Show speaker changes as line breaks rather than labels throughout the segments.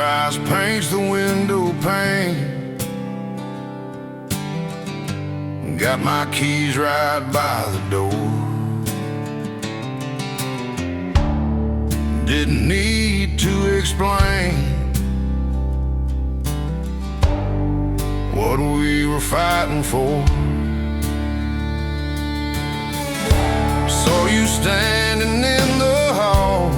sunrise paints the window pane. Got my keys right by the door. Didn't need to explain what we were fighting for. Saw you standing in the hall,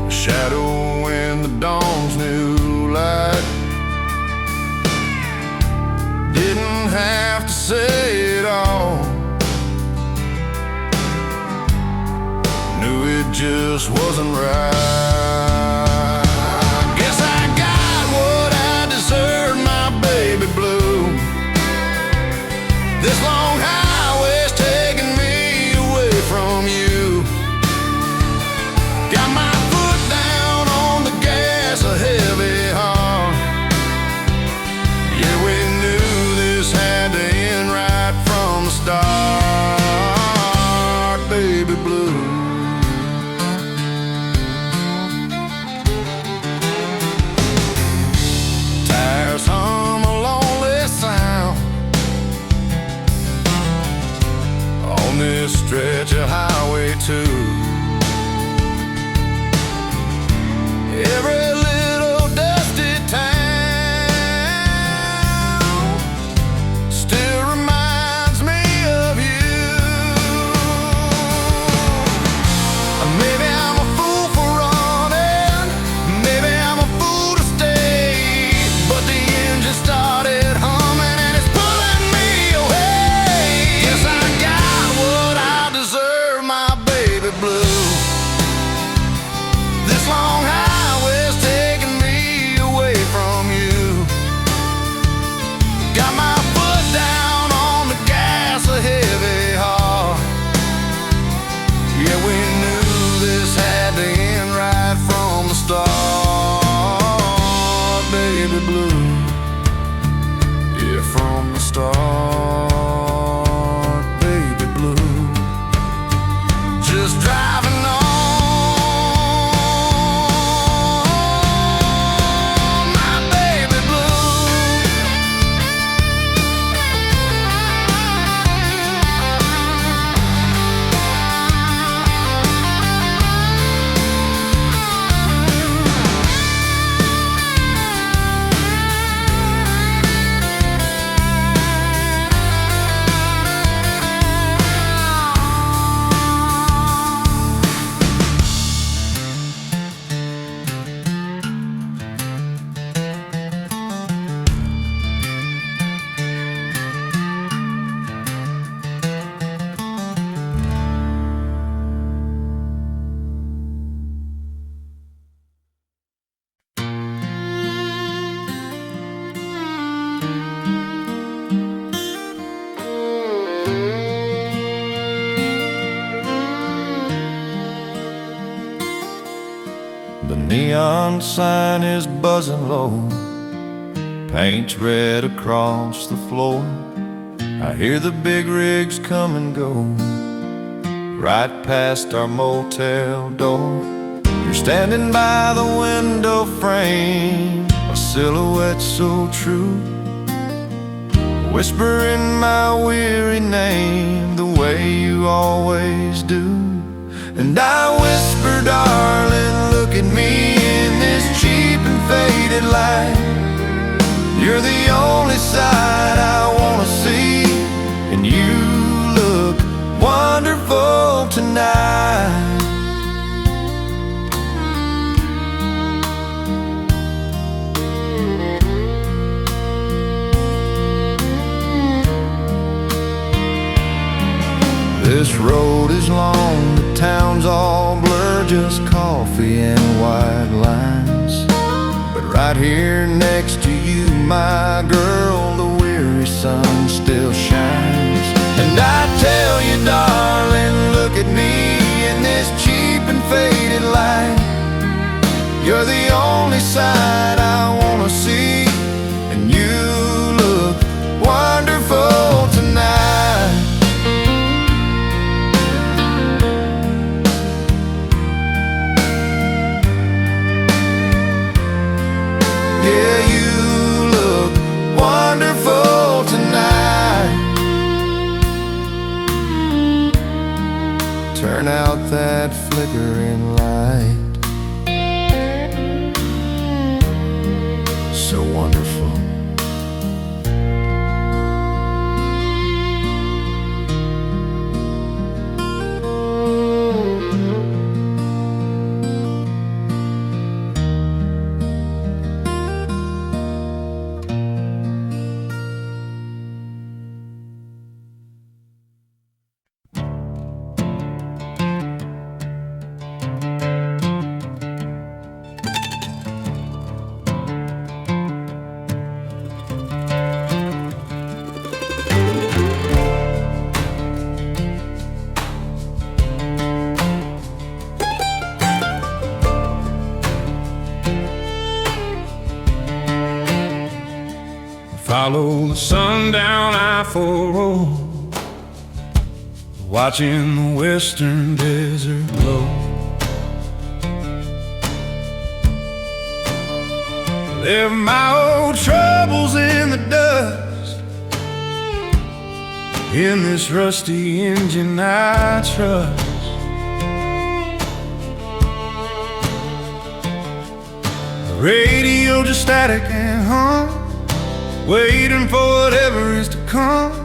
a shadow in the dawn's new light. Didn't have to say it all, knew it just wasn't right. Guess I got what I deserved, my baby blue. This long highway's taking me away from you. Got my foot down on the gas, a heavy heart. Yeah, we knew this had to end right from the start, baby blue. Tires hum a lonely sound on this stretch of Highway 2. Every little dusty town still reminds me of you. Maybe I'm a fool for running, maybe I'm a fool to stay, but the engine started humming and it's pulling me away. Guess I got what I deserve, my baby blue. This long highway's taking me away from you. Got my foot down on the gas, a heavy heart. Yeah, we knew this had to end right from the start, baby blue. Yeah, from the start, baby blue. Just driving on, my baby blue. The neon sign is buzzing low, paint's red across the floor. I hear the big rigs come and go, right past our motel door. You're standing by the window frame, a silhouette so true, whispering my weary name the way you always do. And I whisper, darling, look at me in this cheap and faded light. You're the only side I wanna see, and you look wonderful tonight. This road is long, the town's all blurred, just coffee and white lines. But right here next to you, my girl, the weary sun still shines. And I tell you, darling, look at me in this cheap and faded light. You're the only side I wanna see, and you look wonderful tonight. that flickering light. So wonderful.
Follow the sun down I-4 watching the western desert glow. Left my old troubles in the dust, in this rusty engine I trust. The radio just static and hum, waiting for whatever is to come.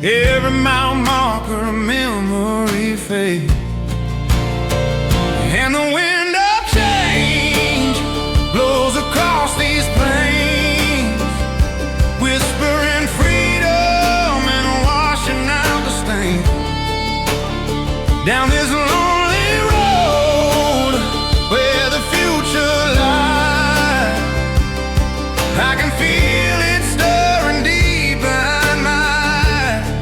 Every mile marker a memory fade, and the wind of change blows across these plains, whispering freedom and washing out the stain. Down this lonely road where the future lies, I can feel it stirring deep behind my eyes.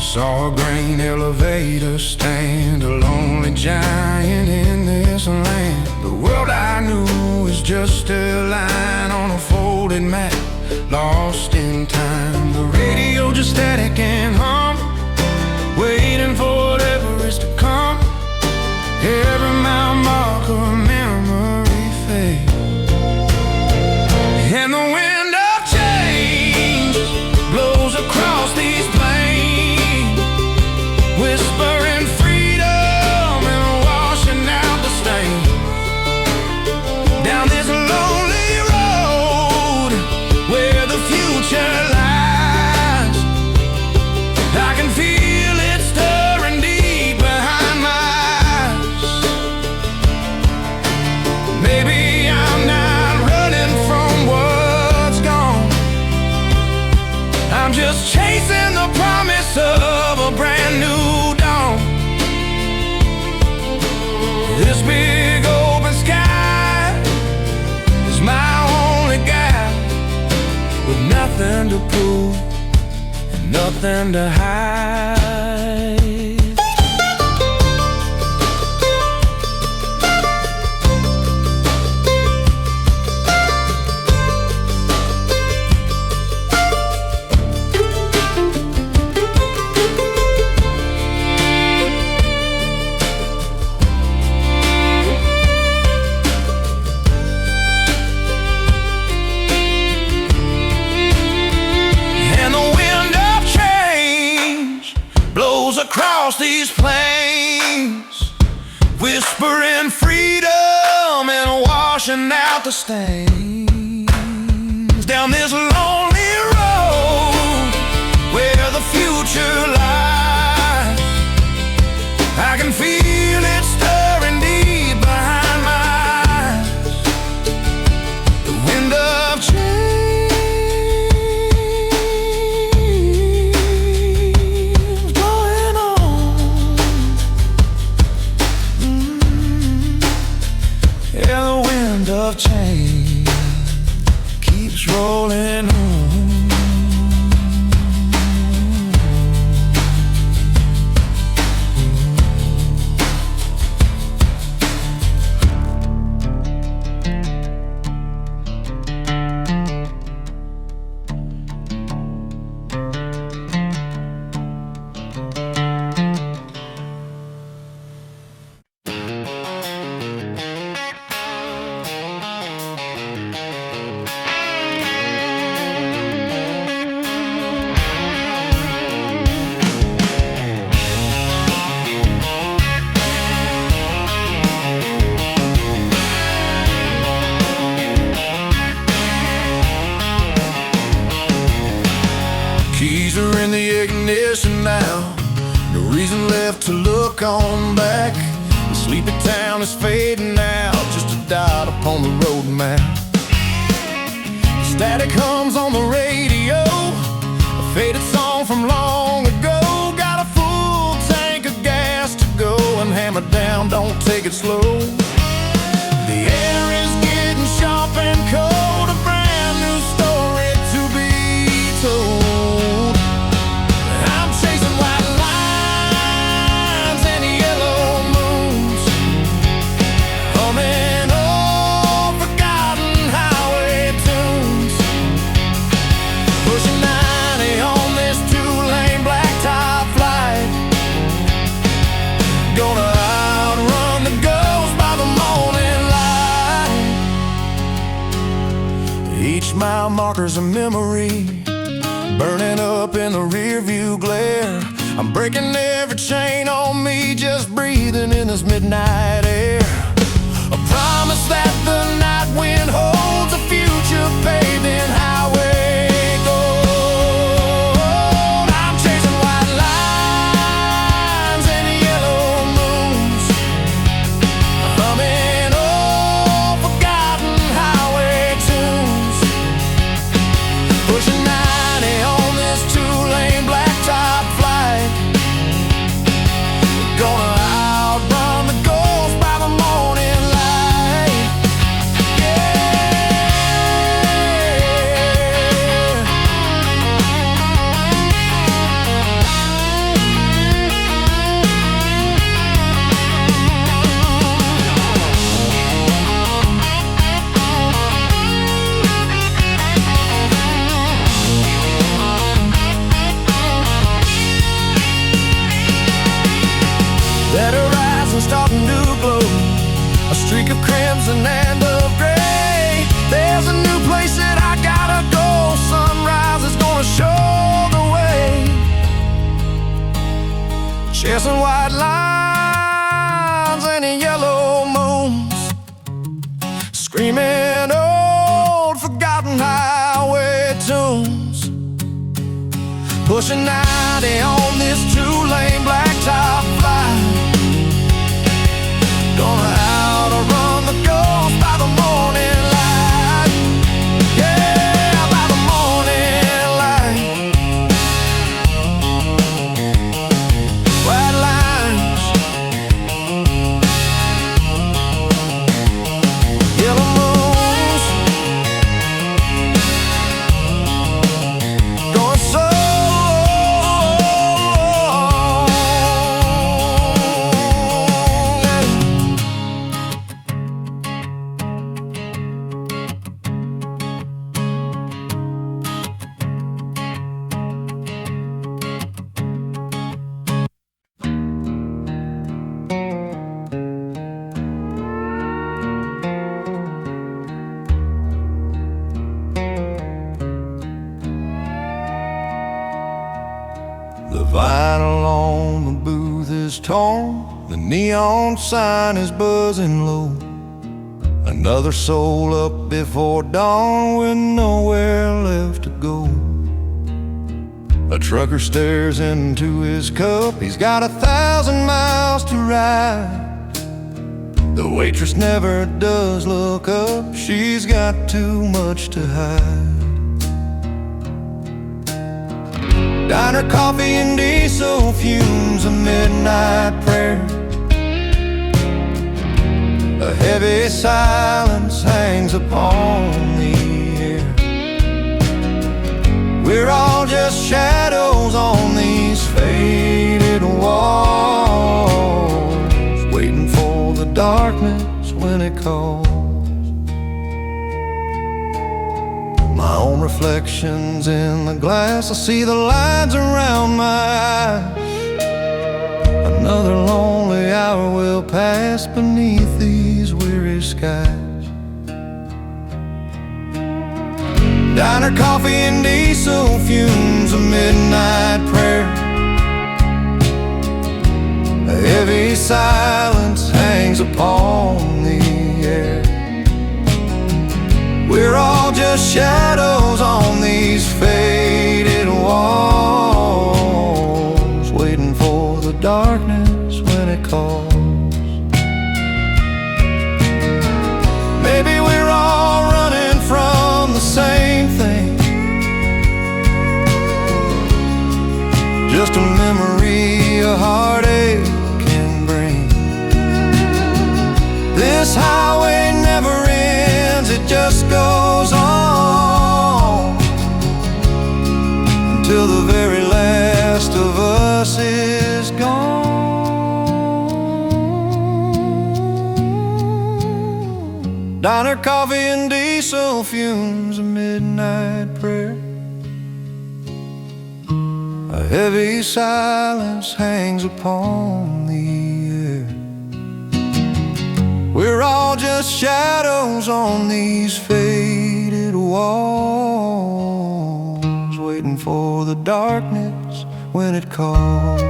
Saw a grain elevator stand, a lonely giant in this land. The world I knew is just a line on a folded map, lost in time. The radio just static and hum, waiting for whatever is to come. Every mile marker a memory fade, and the wind of change blows across these plains, whispering freedom and washing out the stain. Down this lonely road where the future lies, I can feel it stirring deep behind my eyes. Maybe I'm not running from what's gone, I'm just chasing the promise of a brand new dawn. This big open sky is my only guide, with nothing to prove and nothing to hide. And the wind of change blows across these plains, whispering freedom and washing out the stains. Down this lonely road where the future lies, I can feel it stirring deep behind my eyes. The wind of change blowing on. Yeah, the wind of change keeps rolling on.
ammunition now, no reason left to look on back. The sleepy town is fading out, just a dot upon the road map. Static hums on the radio, a faded song from long ago. Got a full tank of gas to go and hammer down, don't take it slow. The air is getting sharp and cold, a brand new story to be told. I'm chasing white lines and yellow moons, humming old forgotten highway tunes, pushing 90 on this two-lane blacktop flight. Gonna outrun the ghost by the morning light. Each mile marker's a memory, burning up in the rearview glare. I'm breaking every chain on me, just breathing in this midnight air. A promise that the night wind holds a future paved in highway gold. I'm chasing white lines and yellow moons, humming old forgotten highway tunes, pushing 90 on this two-lane blacktop flight. Gonna outrun the ghost by the morning light. That horizon starting to glow, a streak of crimson and of gray. There's a new place that I gotta go, sunrise is gonna show the way. Chasing white lines and yellow moons, screaming old forgotten highway tunes, pushing 90 on this two-lane blacktop flight. Gonna outrun the ghost by the morning light. Yeah, by the morning light. White lines, yellow moons, going so. The vinyl on the booth is torn, the neon sign is buzzing low. Another soul up before dawn with nowhere left to go. A trucker stares into his cup, he's got 1,000 miles to ride. The waitress never does look up, she's got too much to hide. Diner, coffee, and diesel fumes, a midnight prayer. A heavy silence hangs upon the air. We're all just shadows on these faded walls, waiting for the darkness when it calls. My own reflections in the glass, I see the lines around my eyes. Another lonely hour will pass beneath these weary skies. Diner, coffee, and diesel fumes, a midnight prayer. A heavy silence hangs upon the air. We're all just shadows on these faded walls, Diner, coffee, and diesel fumes, a midnight prayer. A heavy silence hangs upon the air. We're all just shadows on these faded walls, waiting for the darkness when it calls.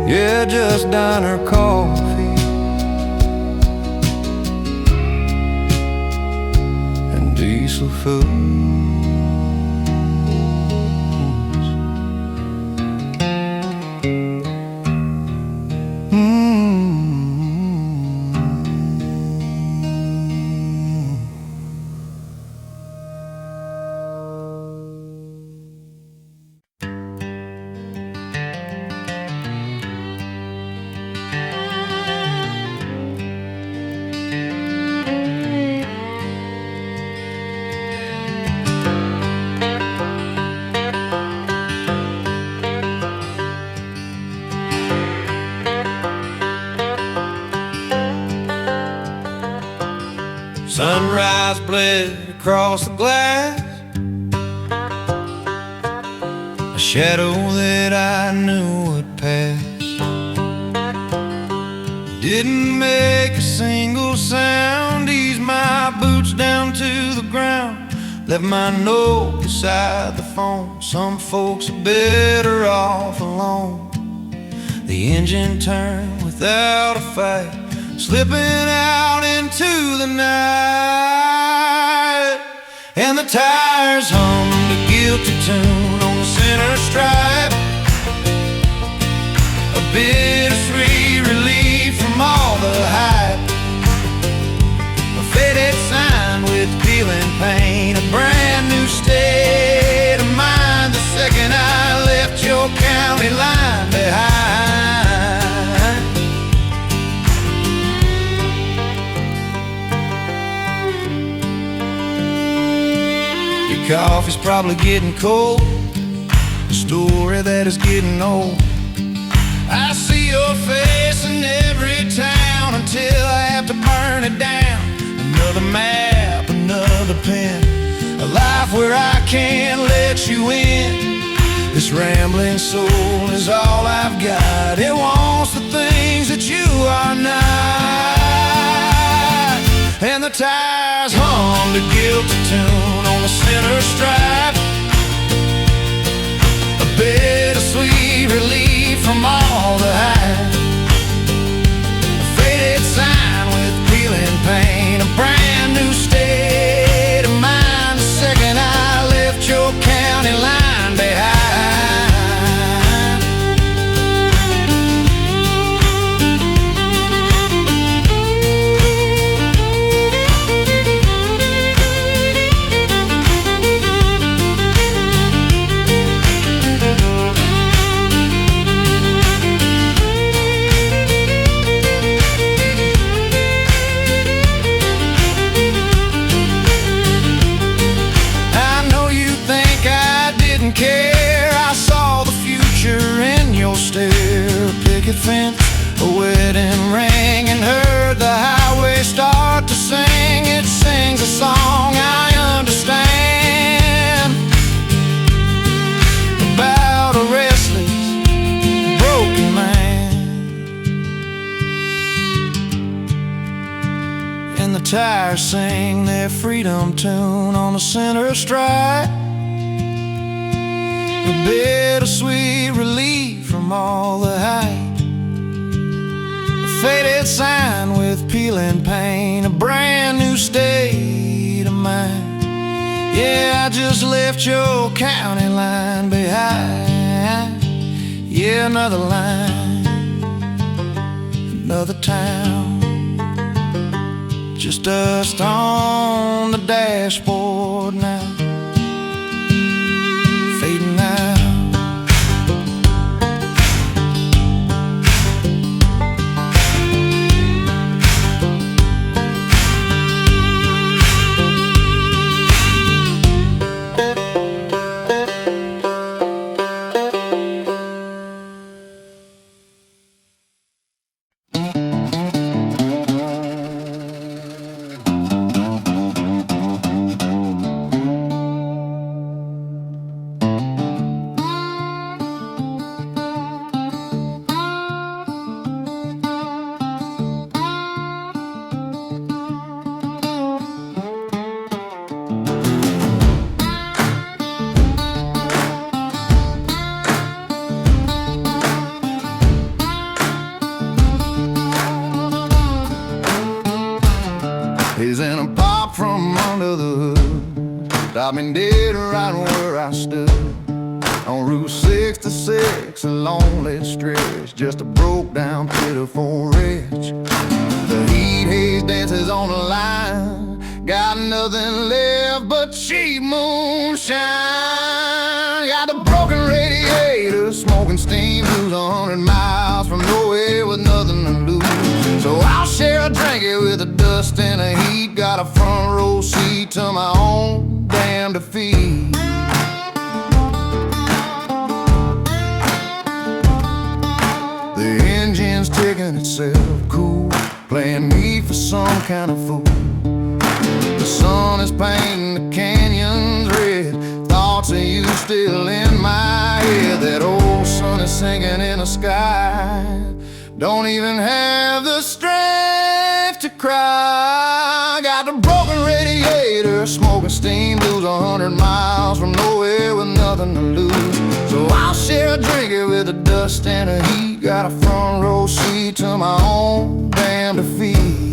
Yeah, just diner coffee and diesel fumes. Sunrise bled across the glass, a shadow that I knew would pass. Didn't make a single sound, eased my boots down to the ground, left my note beside the phone. Some folks are better off alone. The engine turned without a fight, slipping out into the night, and the tires hummed a guilty tune on the center stripe. A bittersweet relief from all the hype, a faded sign with peeling paint, a brand new state of mind the second I left your county line behind. Coffee's probably getting cold, a story that is getting old. I see your face in every town until I have to burn it down. Another map, another pen, a life where I can't let you in. This rambling soul is all I've got. It wants the things that you are not. And the tires hummed a guilty tune on the center stripe, a bittersweet relief from all the hype, a faded sign with peeling paint, a brand new state of mind the second I left your county line behind. Fence, a wedding ring, and heard the highway start to sing. It sings a song I understand about a restless, broken man. And the tires sing their freedom tune on the center stripe, a bittersweet relief from all the hype, faded sign with peeling paint, a brand new state of mind. Yeah, I just left your county line behind. Yeah, another line, another town, just dust on the dashboard now, fading out. is in a pop from under the hood. I've been dead right where I stood on Route 66, a lonely stretch, just a broke down, pitiful wretch. The heat haze dances on the line, got nothing left but cheap moonshine. Got a broken radiator, smoking steam blues, 100 miles from nowhere with nothing to lose. So I'll share a drink it with the dust and the heat. Got a front row seat to my own damn defeat. The engine's taking itself cool, playing me for some kind of fool. The sun is painting the canyons red, thoughts of you still in my head. That old sun is sinking in the sky, don't even have the strength to cry. Got the broken radiator, smoking steam blues, 100 miles from nowhere with nothing to lose. So I'll share a drink it with the dust and the heat. Got a front row seat to my own damn defeat.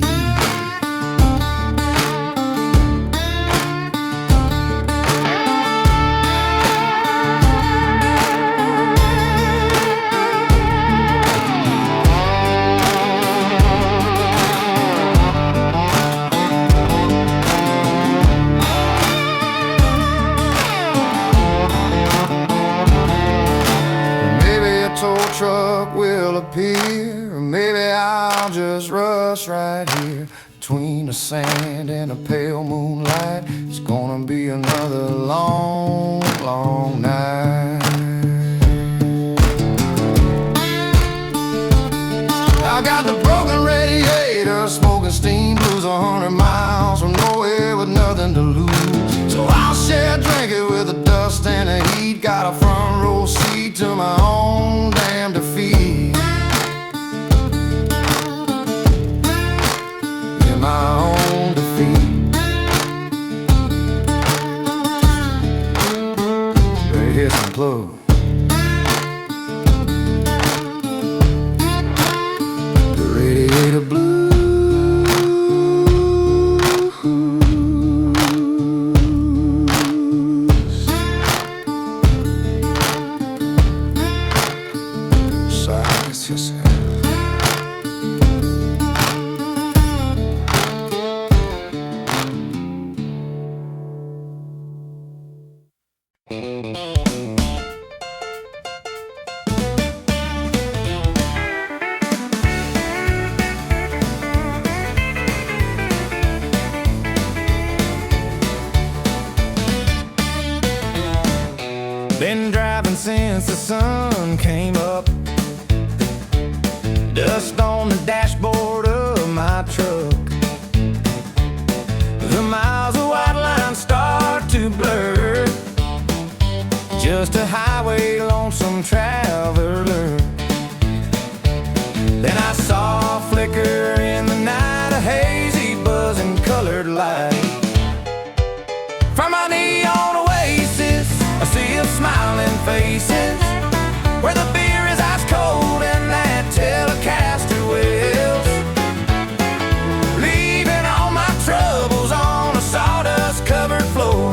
Truck will appear, or maybe I'll just rush right here between the sand and the pale moonlight. It's gonna be another long, long night. I got the broken radiator, smoking steam blues, 100 miles from nowhere with nothing to lose. So I'll share a drink it with the dust and the heat. Got a front row seat to my own damn defeat. In my own defeat. Better hit some plug. The Radiator Blues. Been driving since the sun came up. Dust on the dashboard of my truck. The miles of white lines start to blur. Just a highway lonesome traveler. Then I saw a flicker in the night, a hazy buzzing colored light. From my neon Oasis, a sea of smiling faces, where the beer is ice cold and that Telecaster wells. Leaving all my troubles on a sawdust covered floor.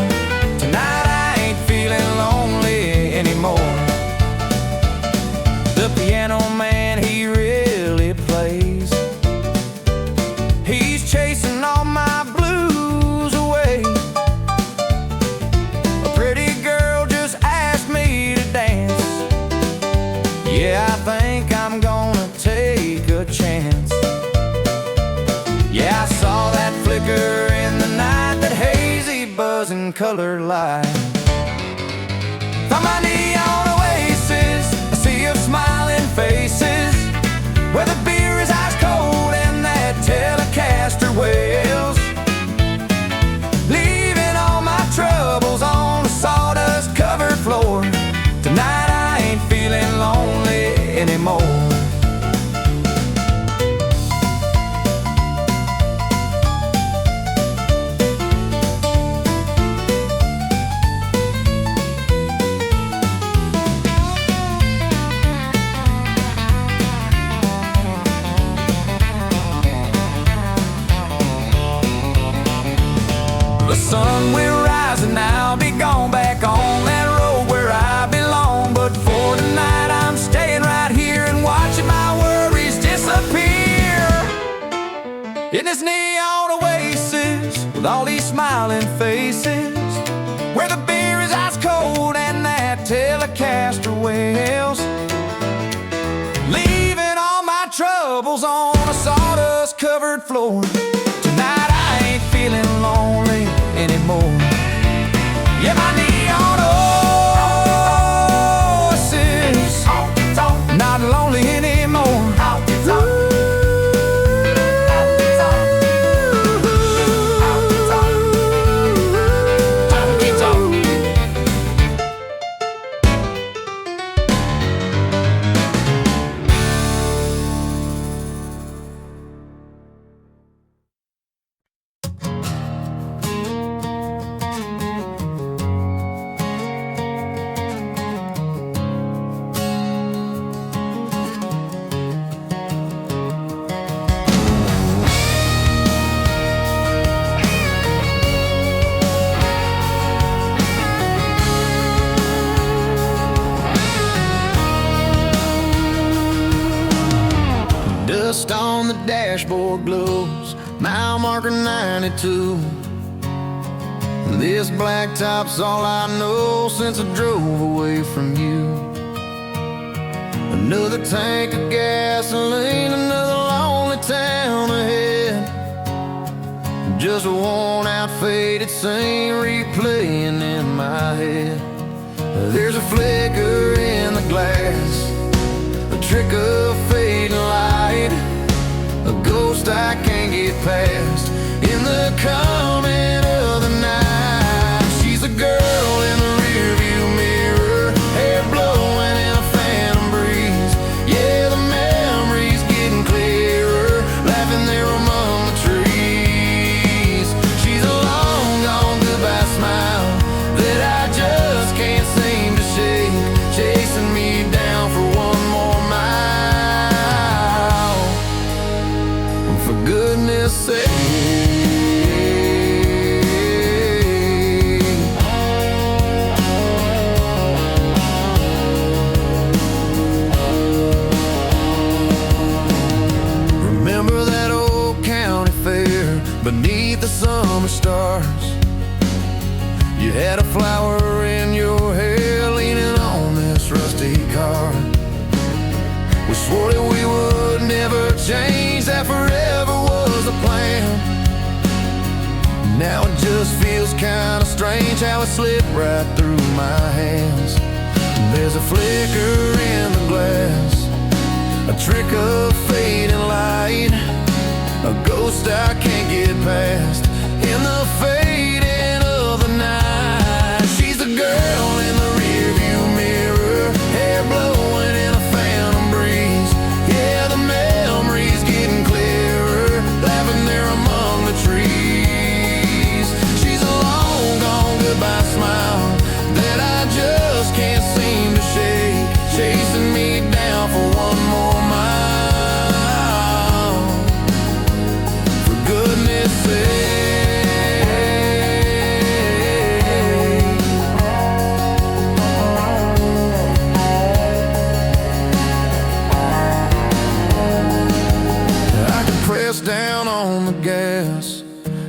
Tonight I ain't feeling lonely anymore. The piano man, he really plays. He's chasing all my blues away. A pretty girl just asked me to dance. Yeah, I think I'm gonna take a chance. Yeah, I saw that flicker in the night, that hazy buzzing colored light. From my neon Oasis, a sea of smiling faces, where the beer is ice cold and that Telecaster wails. Leaving all my troubles on a sawdust covered floor. Tonight I ain't feeling lonely anymore.
sun will rise and I'll be gone back on that road where I belong. But for tonight I'm staying right here and watching my worries disappear in this neon oasis with all these smiling faces, where the beer is ice cold and that Telecaster wails, leaving all my troubles on a sawdust covered floor. Tonight I ain't feeling lonely anymore. Yeah, my neon oasis, not lonely anymore.
Dust on the dashboard glows, mile marker 92. This blacktop's all I know since I drove away from you. Another tank of gasoline, another lonely town ahead. Just a worn out faded scene replaying in my head. There's a flicker in the glass, a trick of fading light, a ghost I can't get past in the coming of the night. She's a girl in the rearview mirror, hair blowing in a phantom breeze. Yeah, the memories getting clearer, laughing there among the trees. She's a long gone goodbye smile that I just can't seem to shake, chasing me down for one more mile. For goodness sake, remember that old county fair beneath the summer stars? You had a flower in your hair, leaning on this rusty car. We swore that we would never change, that forever was the plan. Now it just feels kinda strange how it slipped right through my hands. There's a flicker in the glass, a trick of fading light, a ghost I can't get past in the fading of the night. She's a girl in the rearview mirror, hair blowing in a phantom breeze. Yeah, the memories getting clearer, laughing there among the trees. She's a long gone goodbye smile that I just can't seem to shake, chasing me down for one more mile. For goodness sake, I could press down on the gas,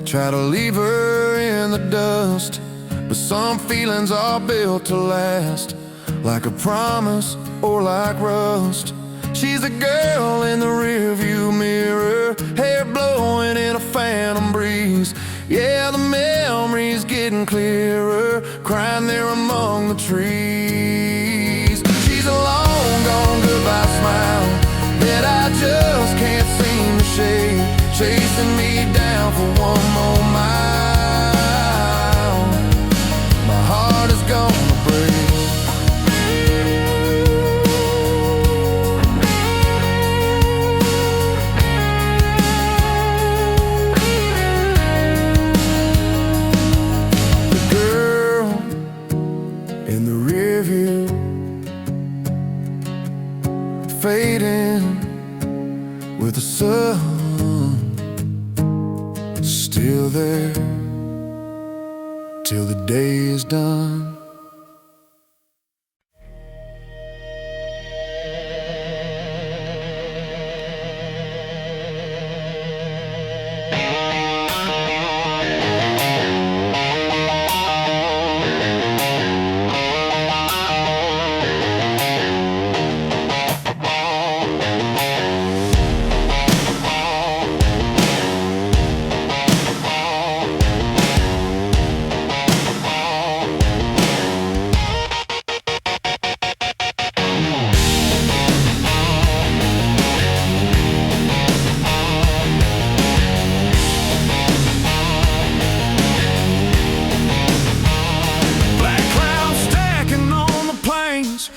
try to leave her in the dust, but some feelings are built to last, like a promise or like rust. She's a girl in the rearview mirror, hair blowing in a phantom breeze. Yeah, the memories getting clearer, crying there among the trees. She's a long gone goodbye smile that I just can't seem to shake, chasing me down for one more mile. My heart is gonna break. The girl in the rearview, fading with the sun still there. till the day is done.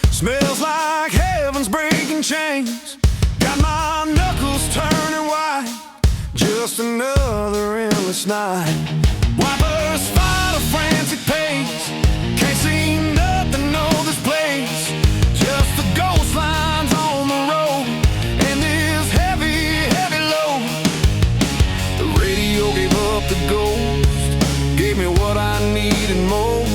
Smells like heaven's breaking chains. Got my knuckles turning white. Just another endless night. Wipers fight a frantic pace. Can't see nothing of this place. Just the ghost lines on the road and this heavy, heavy load. The radio gave up the ghost, gave me what I needed most.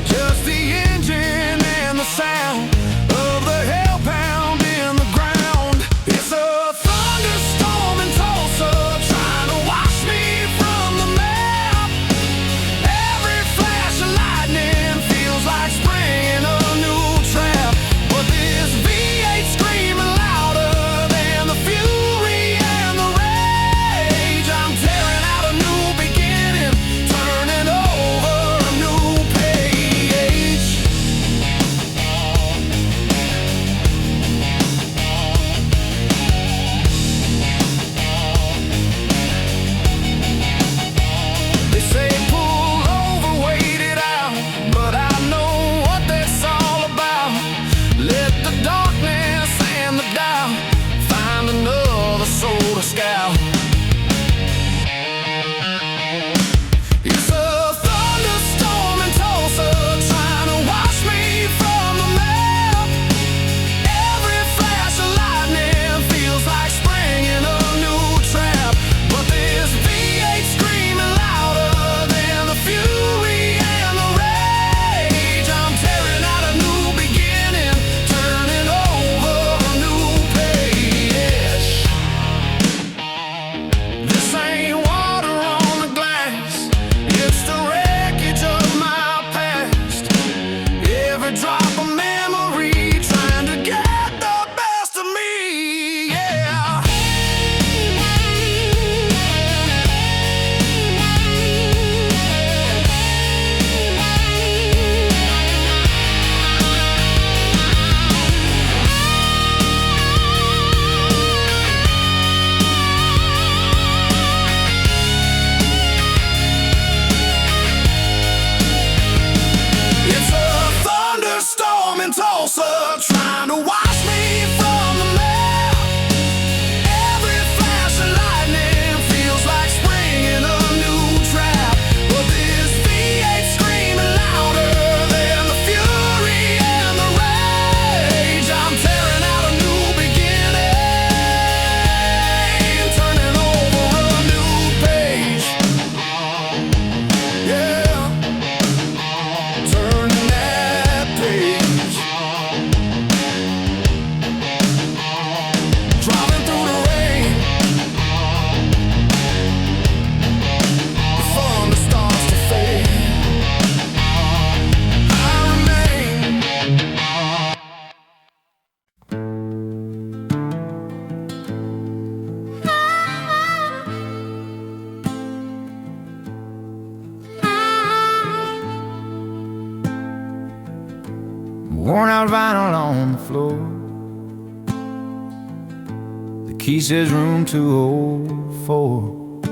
Just the engine and the sound of the hell pound in the ground. It's a thunderstorm in Tulsa, trying to wash me from the map. Every flash of lightning feels like springing a new trap. But this V8 screaming louder than the fury and the rage. I'm tearing out a new beginning, turning over a new page. They say pull over, wait it out, but I know what that's all about. Let the darkness and the doubt find another soul to scout. It's a thunderstorm in Tulsa, trying to wash me from the map. Every flash of lightning feels like springing a new trap. But this V8 screaming louder than the fury and the rage. I'm tearing out a new beginning, turning over a new page. This ain't water on the glass, it's the wreckage of my past. Every drop of memory trying to get the best of me, yeah. It's a thunderstorm in Tulsa, trying to wash me from the map. Every flash of lightning feels like springing a new trap. But this V8 screaming louder than the fury and the rage. I'm tearing out a new beginning, turning over a new page. Yeah, turning that page. Driving through the rain, the thunder starts to fade. I remain.
Worn out vinyl on the floor. The key says room 204.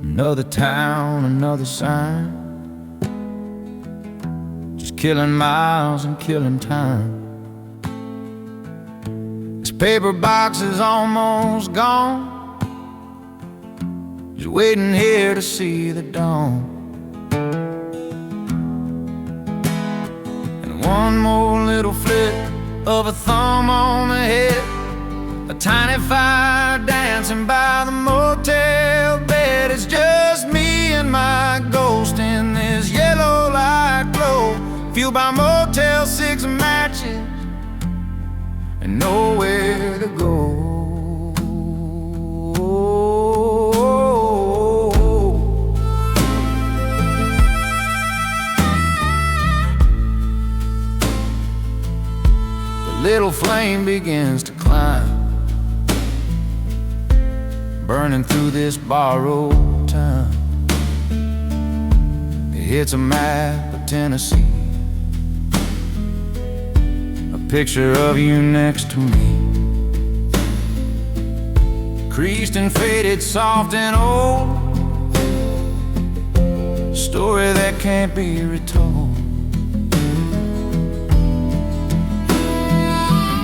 Another town, another sign. Just killing miles and killing time. This paper box is almost gone. Just waiting here to see the dawn. One more little flip of a thumb on the head. A tiny fire dancing by the motel bed. It's just me and my ghost in fueled by Motel 6 matches, and nowhere to go. The little flame begins to climb, burning through this borrowed time. It hits a map of Tennessee, a picture of you next to me, creased and faded, soft and old, story that can't be retold.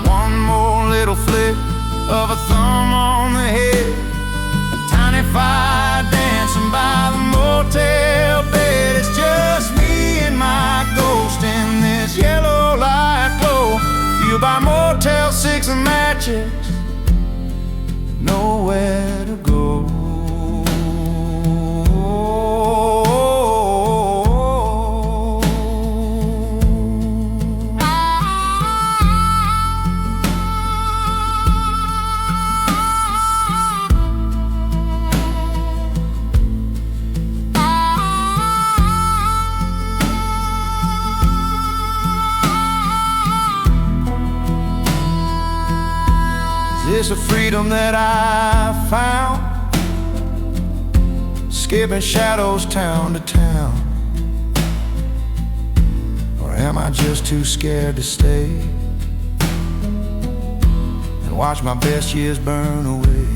One more little flick of a thumb on the head, a tiny fire dancing by the motel bed. It's just me and my ghost in this yellow light glow, fueled by Motel 6 and matches, nowhere to go. Is this a freedom that I found, skipping shadows town to town? Or am I just too scared to stay and watch my best years burn away?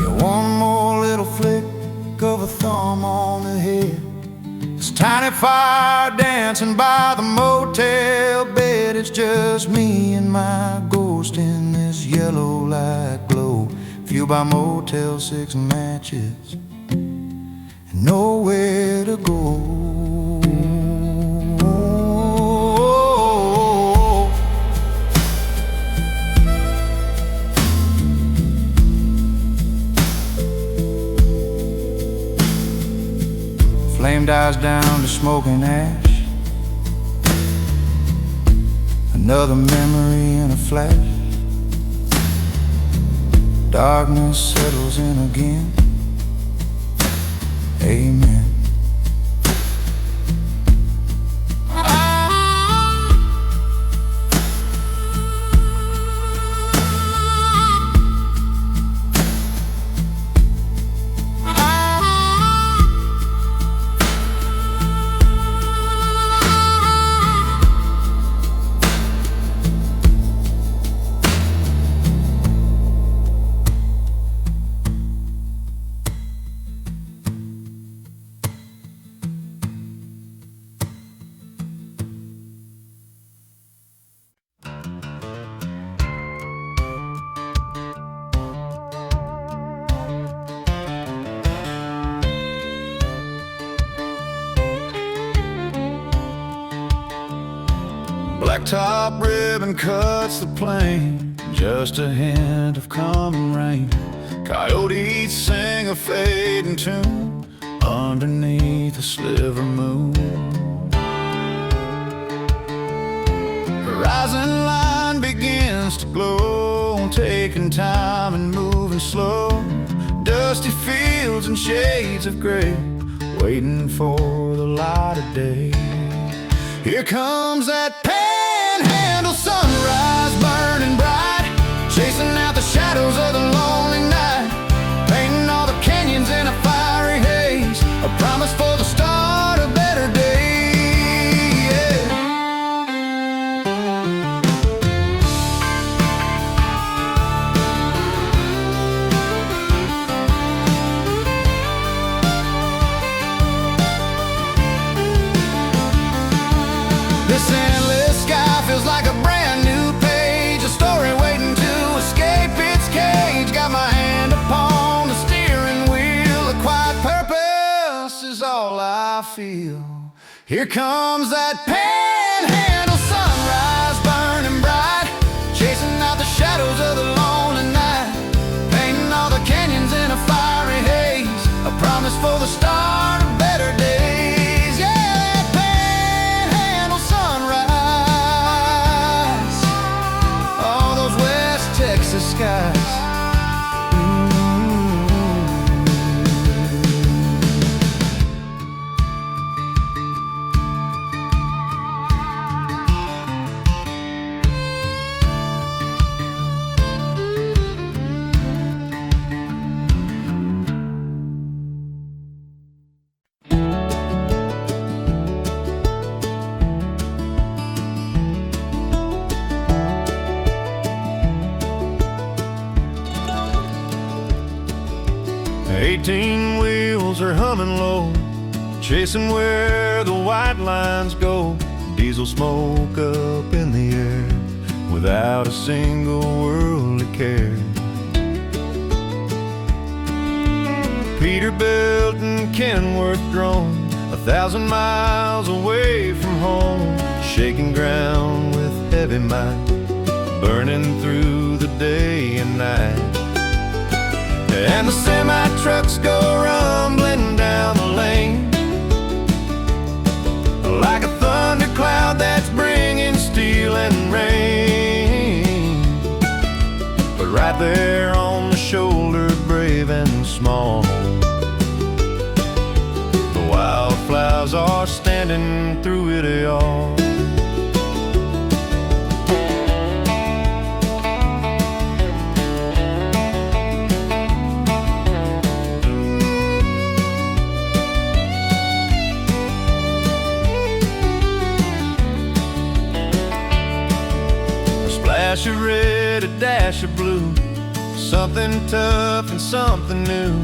Yeah, one more little flick of a thumb on the head, this tiny fire dancing by the motel bed. It's just me and my ghost in this yellow light glow, fueled by Motel 6 matches, and nowhere to go. Flame dies down to smoking ash, another memory in a flash. Darkness settles in again. Amen. Blacktop ribbon cuts the plain, just a hint of coming rain. Coyotes sing a fading tune underneath a sliver moon. Horizon line begins to glow, taking time and moving slow. Dusty fields and shades of gray, waiting for the light of day. Here comes that Panhandle sunrise, burning bright, chasing out the shadows of the lonely night, painting all the canyons in a fiery haze, a promise for the start of better days. Yeah. This endless sky feels like a brand new page, a story waiting to escape its cage. Got my hand upon the steering wheel, a quiet purpose is all I feel. Here comes that Panhandle sunrise, burning bright, chasing out the shadows of the lonely night, painting all the canyons in a fiery haze, a promise for the start of better days.
18 wheels are humming low, chasing where the white lines go. Diesel smoke up in the air, without a single worldly care. Peterbilt and Kenworth drone, 1,000 miles away from home, shaking ground with heavy might, burning through the day and night. And the semi-trucks go rumbling down the lane, like a thundercloud that's bringing steel and rain. But right there on the shoulder, brave and small, the wildflowers are standing through it all. A dash of red, a dash of blue, something tough and something new,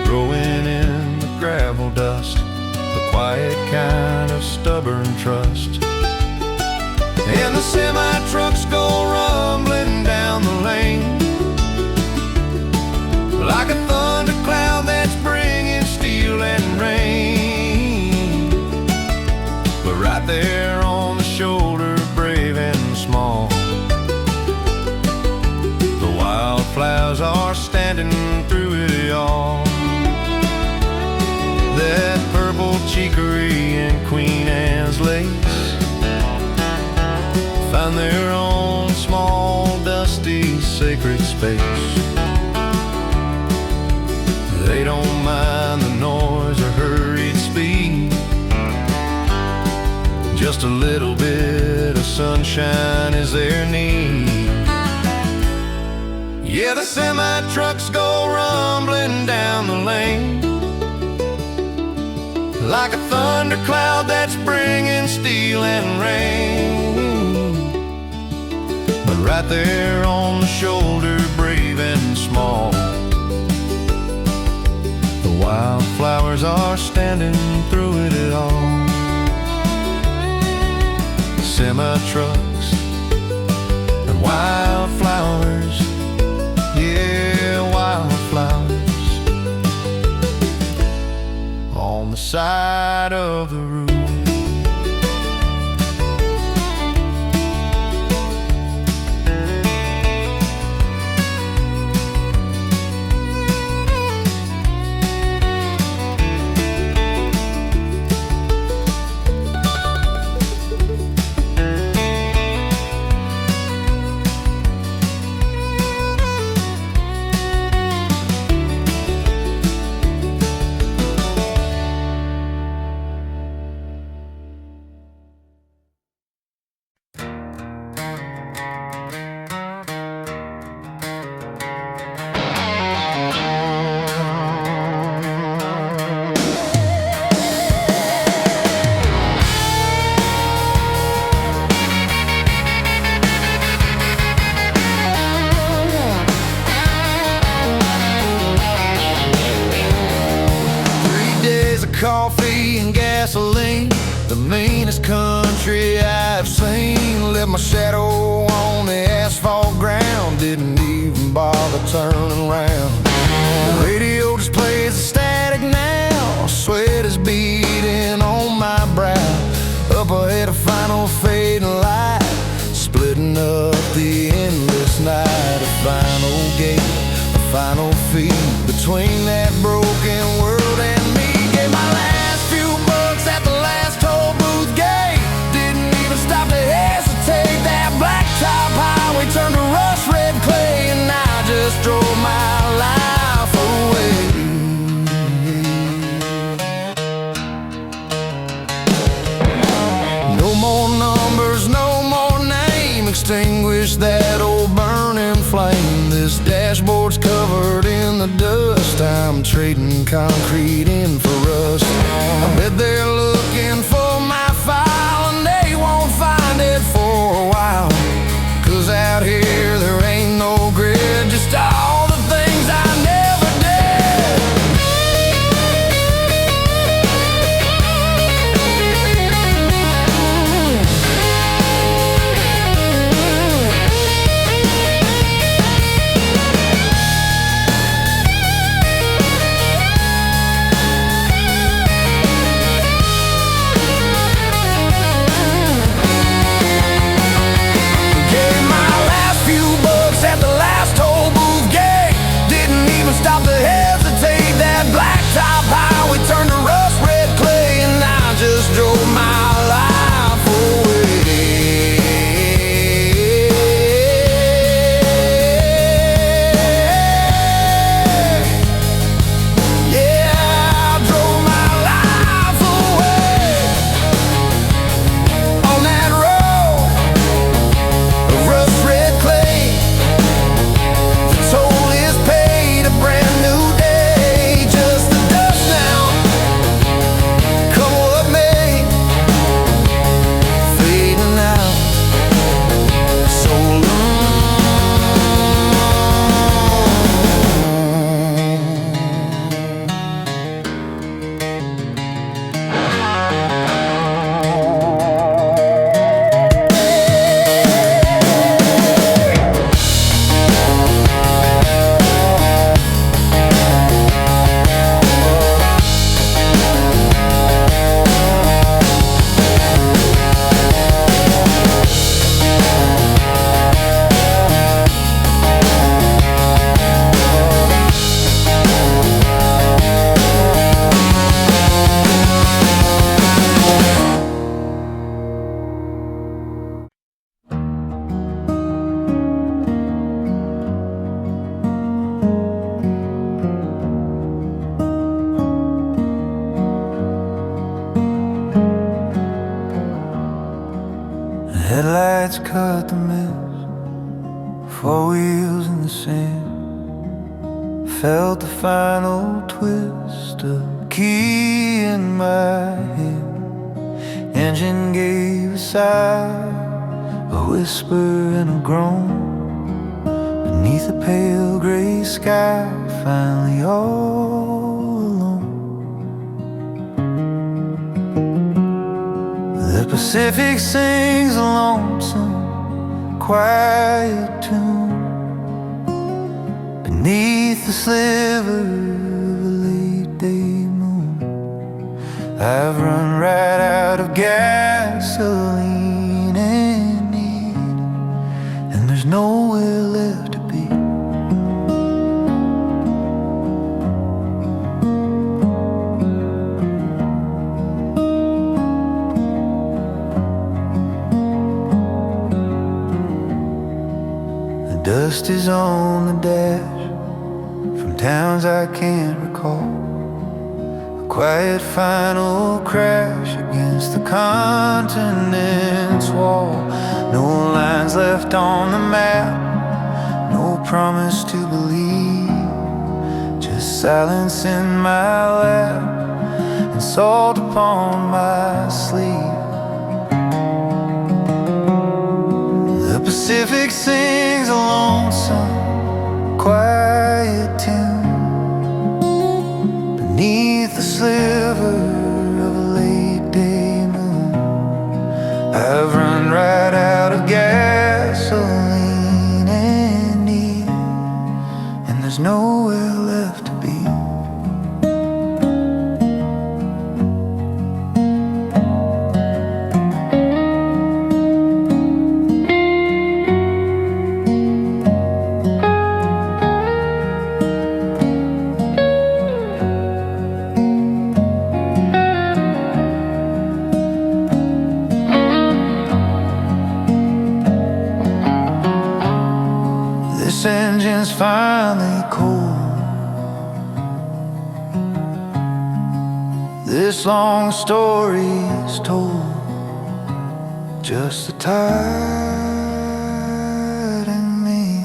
growing in the gravel dust, the quiet kind of stubborn trust. And the semi-trucks go rumbling down the lane, like a thundercloud that's bringing steel and rain. But right there on the shoulder, brave and small, wildflowers are standing through it all. That purple chicory and Queen Anne's lace find their own small, dusty, sacred space. They don't mind the noise or hurried speed, just a little bit of sunshine is their need. Yeah, the semi-trucks go rumbling down the lane, like a thundercloud that's bringing steel and rain. But right there on the shoulder, brave and small, the wildflowers are standing through it all. Semi-trucks and wildflowers, yeah, wildflowers on the side of the road. Coffee and gasoline, the meanest country I've seen. Left my shadow on the asphalt ground, didn't even bother turning around. The radio just plays the static now, sweat is beating on my brow. Up ahead a final fading light, splitting up the endless night. A final gate, a final feed between that broken world and me. Gave my last few bucks at the last Tollbooth gate, didn't even stop to hesitate. That blacktop highway turned to rust red clay, and I just drove my life away. No more numbers, no more name, extinguish that old burning flame. This dashboard's covered in the dust, I'm trading concrete in for rust. I bet they're looking for my file and they won't find it for a while, 'cause out here there ain't no grid, just all the things I never did.
stop to hesitate. That blacktop highway turned to rust red clay, and I just drove my life away. Yeah, I drove my life away on that road of rust red clay. The toll is paid, a brand new day, just the dust now, come what may, fading out so long.
Headlights cut the mist, four wheels in the sand. Felt the final twist of key in my hand. Engine gave a sigh, a whisper and a groan. Beneath a pale gray sky, finally all alone. The Pacific sings a lonesome, quiet tune beneath the sliver of a late day moon. I've run right out of gasoline and need, and there's nowhere left to be. Dust is on the dash from towns I can't recall. A quiet final crash against the continent's wall. No lines left on the map, no promise to believe. Just silence in my lap and salt upon my sleeve. The Pacific sings a lonesome, quiet tune beneath the sliver of a late day moon. I've run right out of gasoline and need, and there's nowhere left to be. Engine's finally cold. This long story is told. Just the tide in me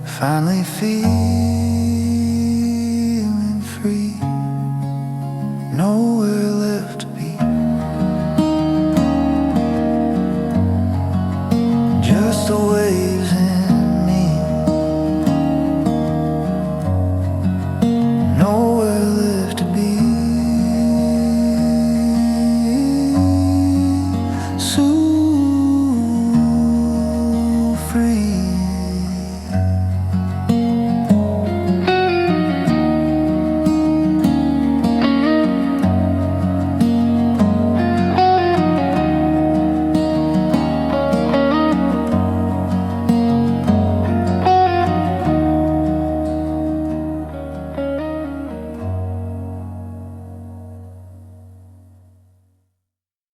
finally feels